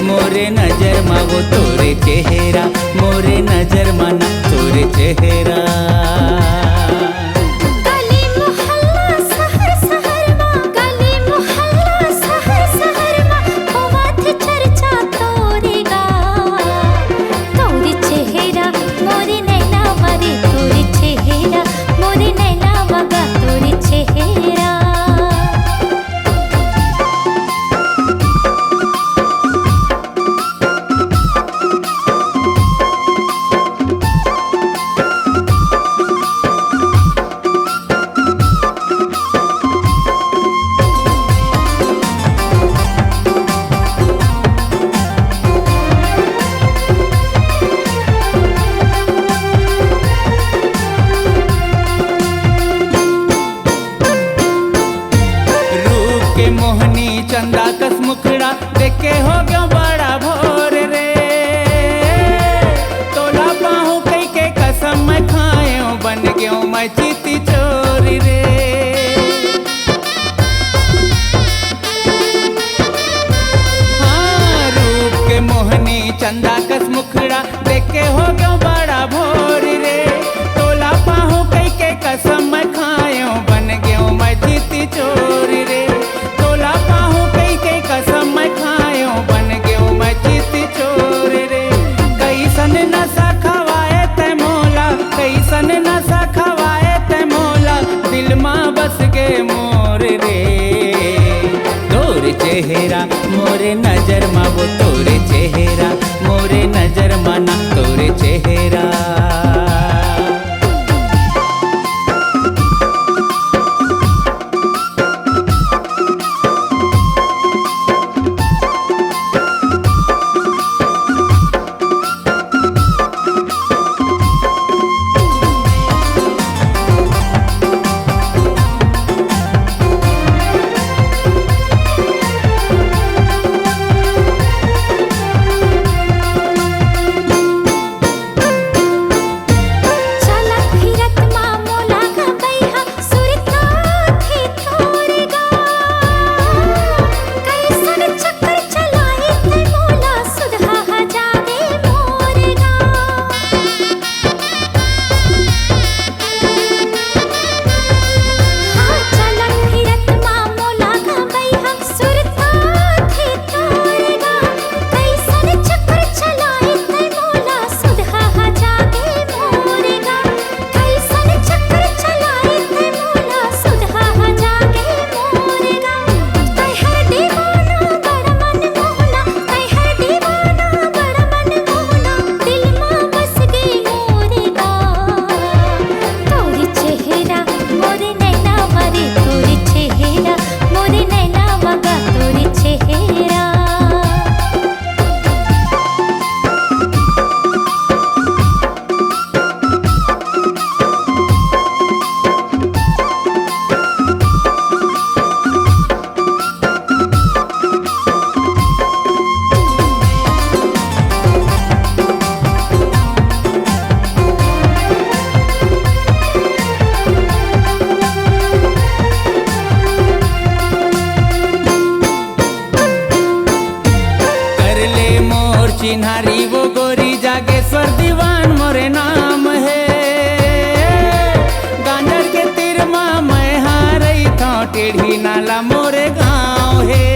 मोरे नजर मा वो तोरे चेहरा, मोरे नजर मा ना तोरे चेहरा। मोहनी चंदा कस मुखड़ा देखे हो गयो बड़ा भोर रे, तोला पाहू कई के कसम मैं खायो बन गयो मैं चीती चोरी रे। हाँ रूप के मोहनी चंदा कस मुखड़ा देखे हो गयो बड़ा भोर रे, तोला पाहू कई के कसम मैं खायो बन गयो मैं चीती चोरी रे। कसम मैं खायो बन गयो मैं चीती चोर रे। कैसन नशा खवाए ते मोला, कैसन नशा खवाए ते मोला, दिल मां बस गे मोर रे। तोरे चेहरा मोरे नजर मा वो तोरे चेहरा, मोरे नजर मा ना तोरे चेहरा। चिन्हारी वो गोरी जागेश्वर दीवान मोरे नाम है। गांजर के तीर माँ मैं हारई था, टेढ़ी नाला मोरे गाँव है।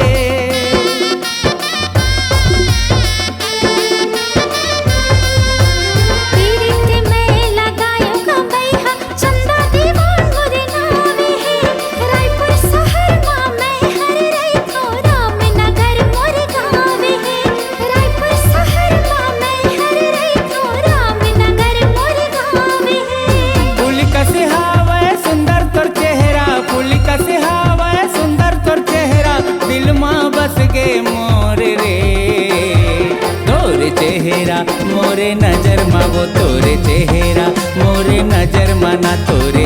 चेहरा मोरे नजर मा वो तोरे चेहरा, मोरे नजर मा ना तोरे